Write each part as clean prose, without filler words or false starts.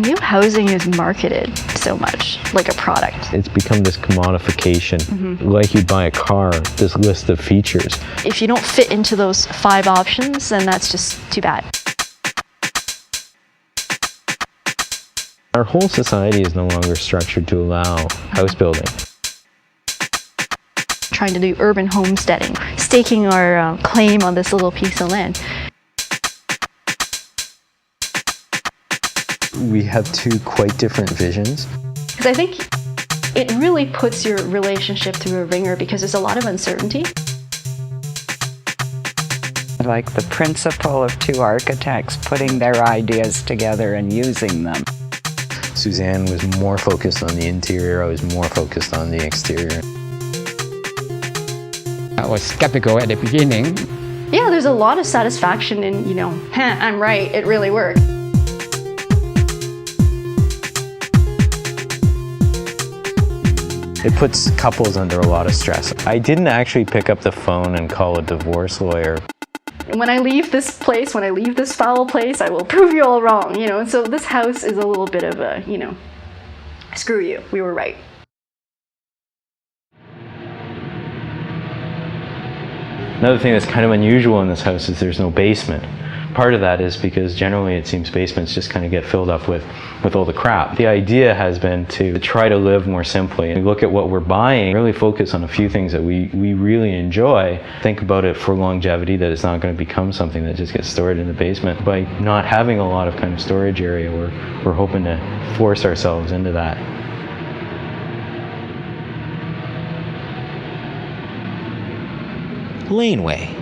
New housing is marketed so much like a product. It's become this commodification, like you'd buy a car, this list of features. If you don't fit into those 5 options, then that's just too bad. Our whole society is no longer structured to allow house building. Trying to do urban homesteading, staking our claim on this little piece of land. We have two quite different visions. Because I think it really puts your relationship through a ringer because there's a lot of uncertainty. Like the principle of 2 architects putting their ideas together and using them. Suzanne was more focused on the interior, I was more focused on the exterior. I was skeptical at the beginning. Yeah, there's a lot of satisfaction in, I'm right, it really worked. It puts couples under a lot of stress. I didn't actually pick up the phone and call a divorce lawyer. When I leave this place, when I leave this foul place, I will prove you all wrong, And so this house is a little bit of a, screw you, we were right. Another thing that's kind of unusual in this house is there's no basement. Part of that is because generally it seems basements just kind of get filled up with all the crap. The idea has been to try to live more simply and look at what we're buying, really focus on a few things that we really enjoy, think about it for longevity, that it's not going to become something that just gets stored in the basement. By not having a lot of kind of storage area, we're hoping to force ourselves into that. Laneway.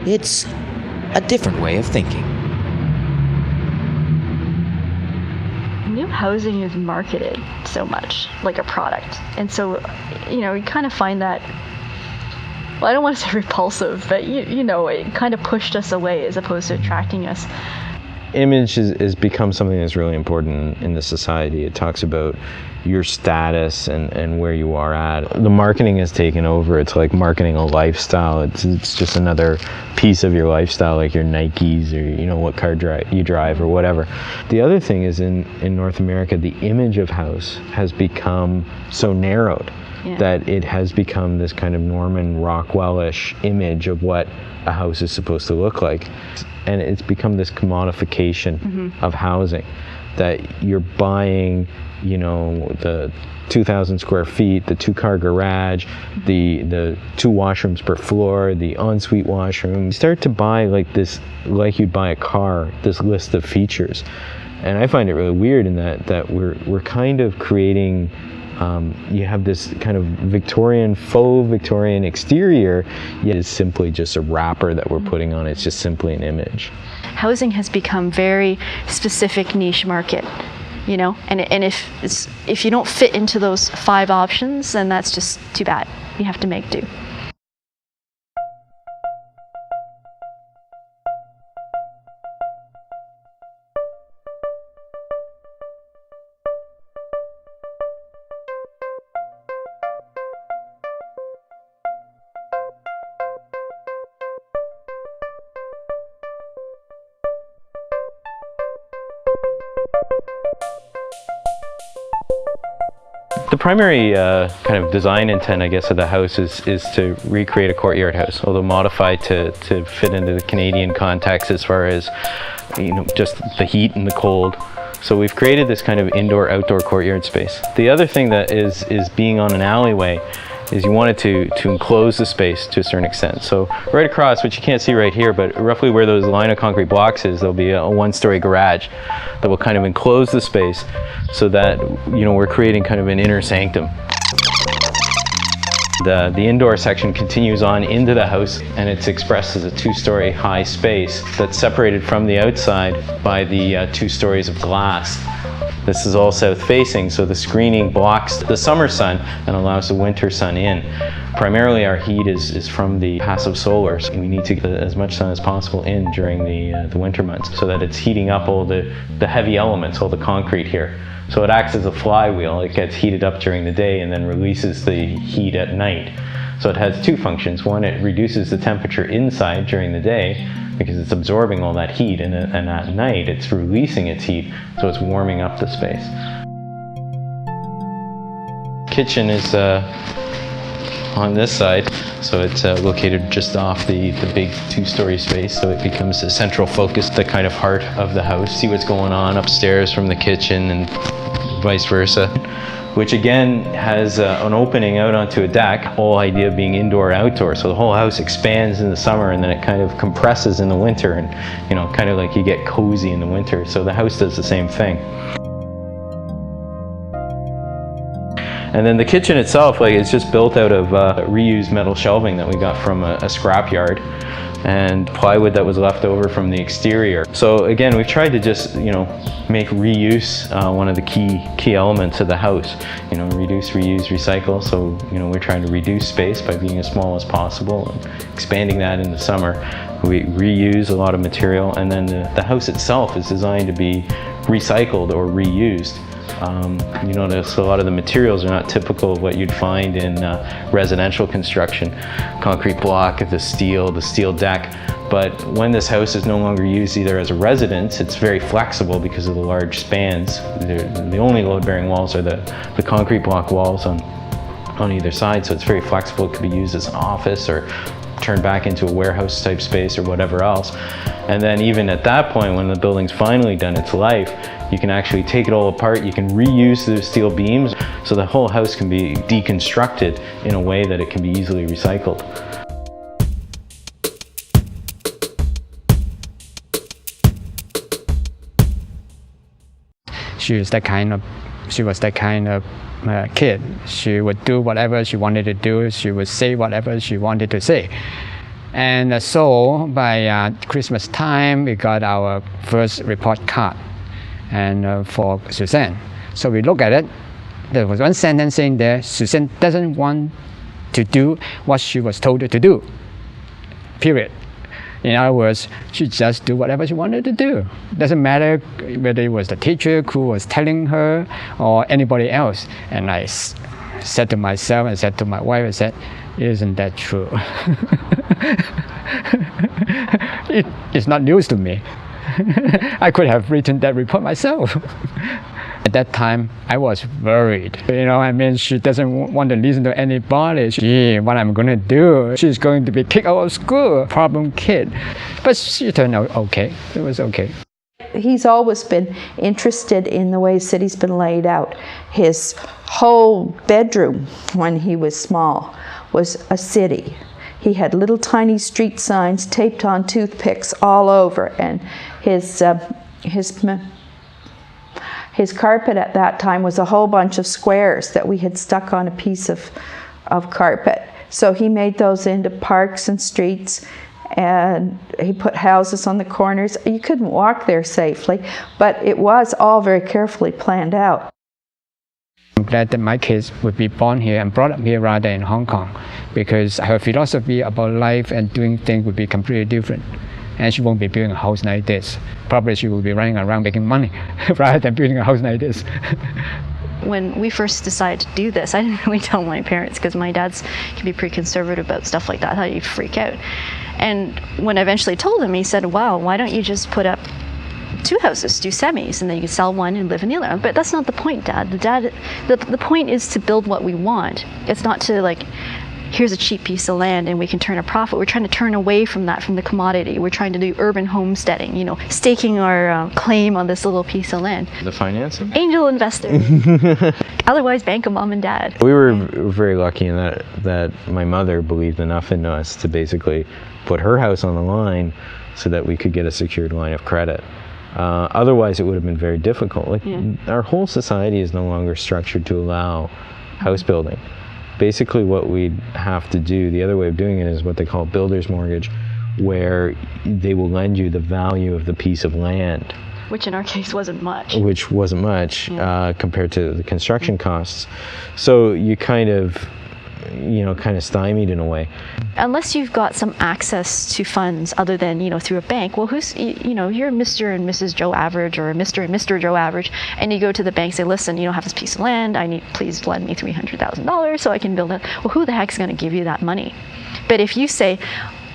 It's a different way of thinking. New housing is marketed so much like a product. And so, you kind of find that, well, I don't want to say repulsive, but it kind of pushed us away as opposed to attracting us. Image has become something that's really important in the society. It talks about your status and where you are at. The marketing has taken over. It's like marketing a lifestyle. It's just another piece of your lifestyle, like your Nikes or what car you drive or whatever. The other thing is in North America, the image of house has become so narrowed that it has become this kind of Norman Rockwell-ish image of what a house is supposed to look like. And it's become this commodification of housing, that you're buying, the 2,000 square feet, the 2-car garage, the 2 washrooms per floor, the ensuite washroom. You start to buy like you'd buy a car, this list of features. And I find it really weird in that we're kind of creating, you have this kind of faux Victorian exterior, yet it's simply just a wrapper that we're putting on. It's just simply an image. Housing has become very specific niche market, and if you don't fit into those 5 options, then that's just too bad. You have to make do. The primary kind of design intent, I guess, of the house is to recreate a courtyard house, although modified to fit into the Canadian context as far as, just the heat and the cold. So we've created this kind of indoor-outdoor courtyard space. The other thing that is being on an alleyway is you wanted to enclose the space to a certain extent. So right across, which you can't see right here, but roughly where those line of concrete blocks is, there'll be a 1-story garage that will kind of enclose the space so that, we're creating kind of an inner sanctum. The indoor section continues on into the house, and it's expressed as a 2-story high space that's separated from the outside by the 2 stories of glass. This is all south facing, so the screening blocks the summer sun and allows the winter sun in. Primarily our heat is from the passive solar, so we need to get as much sun as possible in during the winter months so that it's heating up all the heavy elements, all the concrete here. So it acts as a flywheel. It gets heated up during the day and then releases the heat at night. So it has 2 functions. One, it reduces the temperature inside during the day, because it's absorbing all that heat, and at night it's releasing its heat, so it's warming up the space. Kitchen is on this side, so it's located just off the big two-story space, so it becomes the central focus, the kind of heart of the house. See what's going on upstairs from the kitchen and vice versa, which again has an opening out onto a deck. The whole idea being indoor-outdoor, so the whole house expands in the summer and then it kind of compresses in the winter, and kind of like you get cozy in the winter. So the house does the same thing. And then the kitchen itself, it's just built out of reused metal shelving that we got from a scrapyard, and plywood that was left over from the exterior. So again, we've tried to just, make reuse one of the key elements of the house. Reduce, reuse, recycle. So, we're trying to reduce space by being as small as possible and expanding that in the summer. We reuse a lot of material, and then the house itself is designed to be recycled or reused. You notice a lot of the materials are not typical of what you'd find in residential construction. Concrete block, the steel deck. But when this house is no longer used either as a residence, it's very flexible because of the large spans. The only load-bearing walls are the concrete block walls on either side, so it's very flexible. It could be used as an office or turned back into a warehouse type space or whatever else. And then even at that point, when the building's finally done its life, you can actually take it all apart. You can reuse the steel beams, so the whole house can be deconstructed in a way that it can be easily recycled. She was that kind of kid. She would do whatever she wanted to do. She would say whatever she wanted to say. And so by Christmas time, we got our first report card, and for Suzanne. So we look at it. There was one sentence saying there, Suzanne doesn't want to do what she was told to do. Period. In other words, she just do whatever she wanted to do. Doesn't matter whether it was the teacher who was telling her or anybody else. And I said to myself, and said to my wife, I said, isn't that true? It's not news to me. I could have written that report myself. At that time, I was worried. She doesn't want to listen to anybody. Gee, what I'm going to do? She's going to be kicked out of school. Problem kid. But she turned out okay. It was okay. He's always been interested in the way city's been laid out. His whole bedroom, when he was small, was a city. He had little tiny street signs taped on toothpicks all over, and his carpet at that time was a whole bunch of squares that we had stuck on a piece of carpet. So he made those into parks and streets, and he put houses on the corners. You couldn't walk there safely, but it was all very carefully planned out. I'm glad that my kids would be born here and brought up here rather than in Hong Kong, because her philosophy about life and doing things would be completely different. And she won't be building a house like this. Probably she will be running around making money rather than building a house like this. When we first decided to do this, I didn't really tell my parents, because my dad's can be pretty conservative about stuff like that. I thought he'd freak out. And when I eventually told him, he said, wow, why don't you just put up 2 houses, 2 semis, and then you can sell one and live in the other one. But that's not the point, Dad. The point is to build what we want. It's not to here's a cheap piece of land and we can turn a profit. We're trying to turn away from that, from the commodity. We're trying to do urban homesteading, staking our claim on this little piece of land. The financing? Angel investor. Otherwise, bank of Mom and Dad. We were very lucky in that my mother believed enough in us to basically put her house on the line so that we could get a secured line of credit. Otherwise, it would have been very difficult. Our whole society is no longer structured to allow house building. Basically, what we'd have to do, the other way of doing it is what they call builder's mortgage, where they will lend you the value of the piece of land. Which in our case wasn't much. Which wasn't much compared to the construction costs. So you kind of stymied in a way. Unless you've got some access to funds other than, through a bank, well, you're Mr. and Mrs. Joe Average or Mr. and Mr. Joe Average, and you go to the bank and say, listen, have this piece of land, please lend me $300,000 so I can build it. Well, who the heck's going to give you that money? But if you say,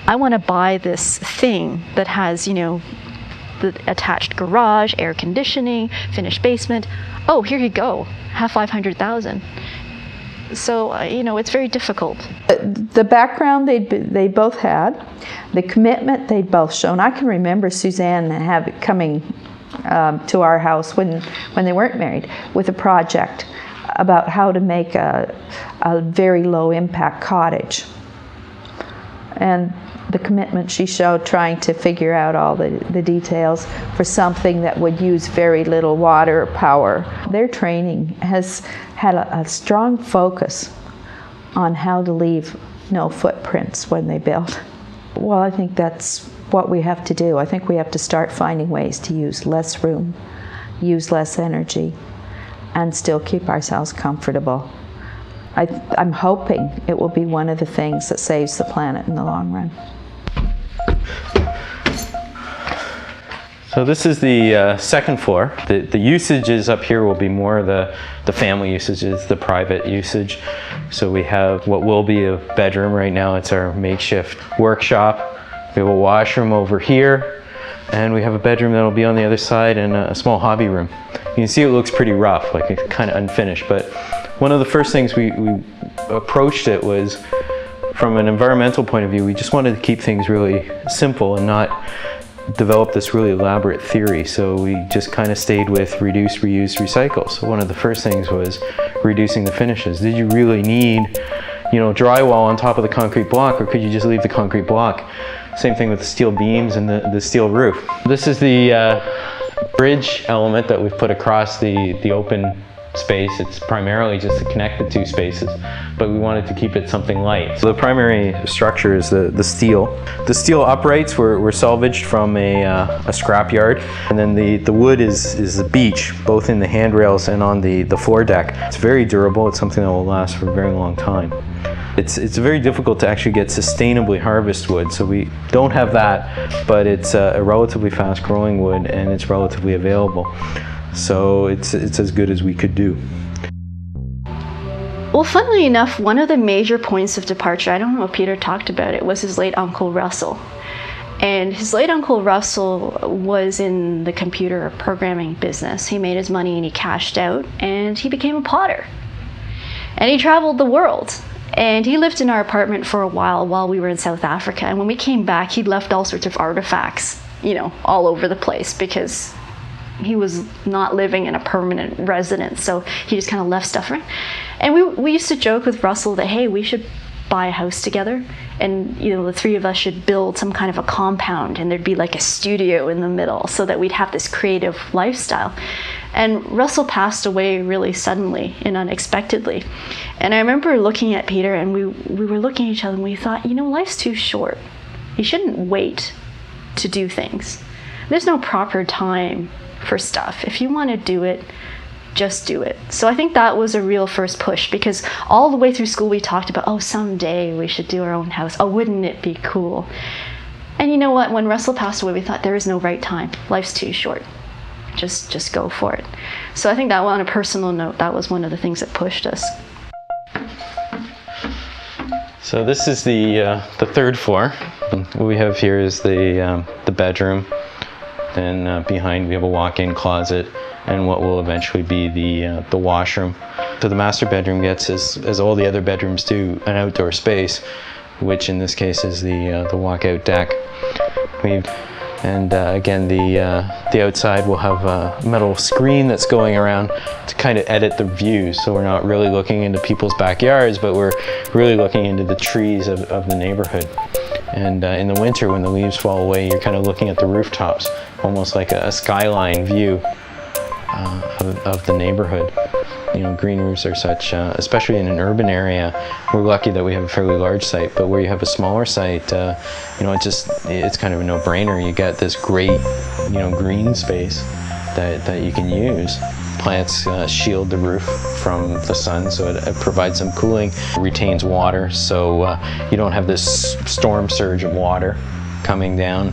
I want to buy this thing that has, you know, the attached garage, air conditioning, finished basement. Oh, here you go, have 500,000. So, you know, it's very difficult. The background they both had, the commitment they'd both shown. I can remember Suzanne coming to our house when they weren't married with a project about how to make a very low impact cottage. And the commitment she showed trying to figure out all the details for something that would use very little water or power. Their training has had a strong focus on how to leave no footprints when they build. Well, I think that's what we have to do. I think we have to start finding ways to use less room, use less energy, and still keep ourselves comfortable. I'm hoping it will be one of the things that saves the planet in the long run. So this is the second floor. The usages up here will be more the family usages, the private usage. So we have what will be a bedroom right now. It's our makeshift workshop. We have a washroom over here, and we have a bedroom that'll be on the other side, and a small hobby room. You can see it looks pretty rough, like it's kind of unfinished, but one of the first things we approached it was from an environmental point of view. We just wanted to keep things really simple and not develop this really elaborate theory. So we just kind of stayed with reduce, reuse, recycle. So one of the first things was reducing the finishes. Did you really need, you know, drywall on top of the concrete block, or could you just leave the concrete block? Same thing with the steel beams and the steel roof. This is the bridge element that we've put across the open space. It's primarily just to connect the two spaces, but we wanted to keep it something light. So the primary structure is the steel. The steel uprights were salvaged from a scrapyard, and then the wood is the beech, both in the handrails and on the floor deck. It's very durable. It's something that will last for a very long time. It's very difficult to actually get sustainably harvest wood, so we don't have that, but it's a relatively fast growing wood and it's relatively available. So it's as good as we could do. Well, funnily enough, one of the major points of departure, I don't know if Peter talked about it, was his late Uncle Russell. And his late Uncle Russell was in the computer programming business. He made his money and he cashed out, and he became a potter. And he traveled the world. And he lived in our apartment for a while we were in South Africa. And when we came back, he'd left all sorts of artifacts, you know, all over the place, because he was not living in a permanent residence, so he just kind of left stuff around. And we used to joke with Russell that, hey, we should buy a house together, and, you know, the three of us should build some kind of a compound, and there'd be like a studio in the middle, so that we'd have this creative lifestyle. And Russell passed away really suddenly and unexpectedly. And I remember looking at Peter, and we were looking at each other, and we thought, you know, life's too short. You shouldn't wait to do things. There's no proper time for stuff. If you want to do it, just do it. So I think that was a real first push, because all the way through school we talked about, oh, someday we should do our own house. Oh, wouldn't it be cool? And you know what? When Russell passed away, we thought there is no right time. Life's too short. Just go for it. So I think that, on a personal note, that was one of the things that pushed us. So this is the third floor. What we have here is the bedroom. Then behind we have a walk-in closet and what will eventually be the washroom. So the master bedroom gets, as all the other bedrooms do, an outdoor space, which in this case is the walkout deck. Again, the outside will have a metal screen that's going around to kind of edit the views. So we're not really looking into people's backyards, but we're really looking into the trees of the neighborhood. And in the winter, when the leaves fall away, you're kind of looking at the rooftops, almost like a skyline view of the neighborhood. You know, green roofs are such, especially in an urban area, we're lucky that we have a fairly large site, but where you have a smaller site, you know, it's kind of a no-brainer. You get this great, you know, green space that you can use. Plants shield the roof from the sun, so it provides some cooling, retains water, so you don't have this storm surge of water coming down.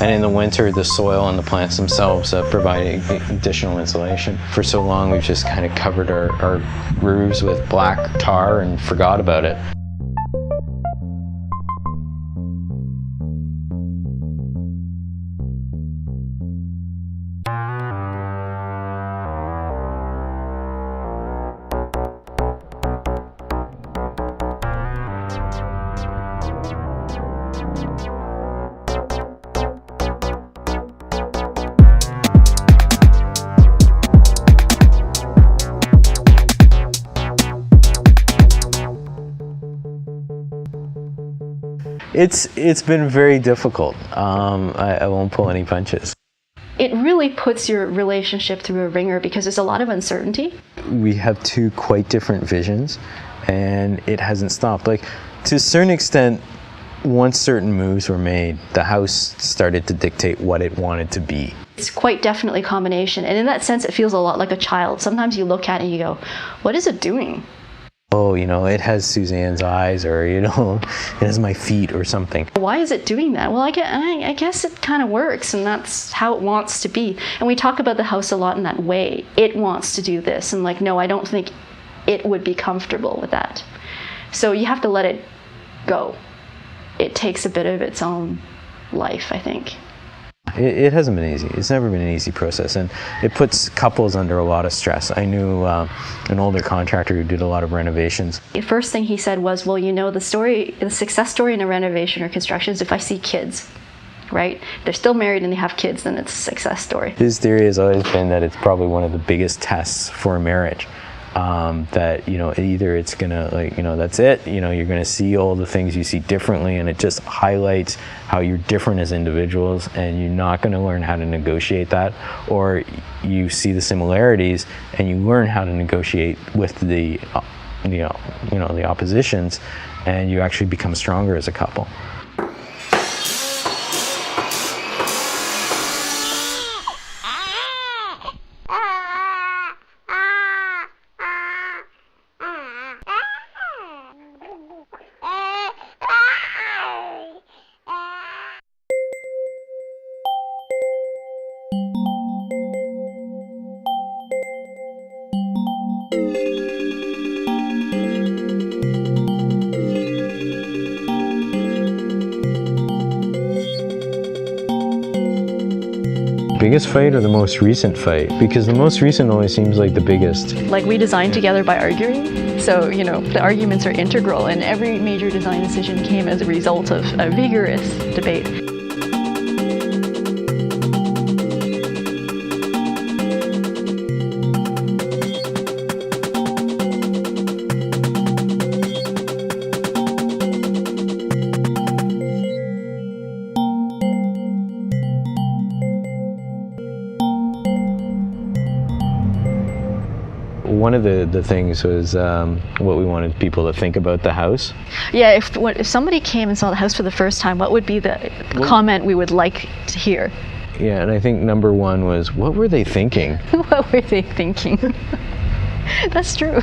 And in the winter, the soil and the plants themselves provide additional insulation. For so long, we've just kind of covered our roofs with black tar and forgot about it. It's been very difficult. I won't pull any punches. It really puts your relationship through a ringer because there's a lot of uncertainty. We have two quite different visions, and it hasn't stopped. Like, to a certain extent, once certain moves were made, the house started to dictate what it wanted to be. It's quite definitely a combination, and in that sense it feels a lot like a child. Sometimes you look at it and you go, what is it doing? Oh, it has Suzanne's eyes, or, it has my feet or something. Why is it doing that? Well, I guess it kind of works, and that's how it wants to be. And we talk about the house a lot in that way. It wants to do this, and no, I don't think it would be comfortable with that. So you have to let it go. It takes a bit of its own life, I think. It hasn't been easy. It's never been an easy process, and it puts couples under a lot of stress. I knew an older contractor who did a lot of renovations. The first thing he said was, well, the success story in a renovation or construction is if I see kids, right? If they're still married and they have kids, then it's a success story. His theory has always been that it's probably one of the biggest tests for a marriage. That either it's gonna that's it, you're gonna see all the things you see differently, and it just highlights how you're different as individuals, and you're not gonna learn how to negotiate that, or you see the similarities and you learn how to negotiate with the oppositions, and you actually become stronger as a couple. Biggest fight or the most recent fight? Because the most recent always seems like the biggest. We designed together by arguing, so the arguments are integral, and every major design decision came as a result of a vigorous debate. One of the things was what we wanted people to think about the house. Yeah, if somebody came and saw the house for the first time, what would be the comment we would like to hear? Yeah, and I think number one was, what were they thinking? What were they thinking? That's true.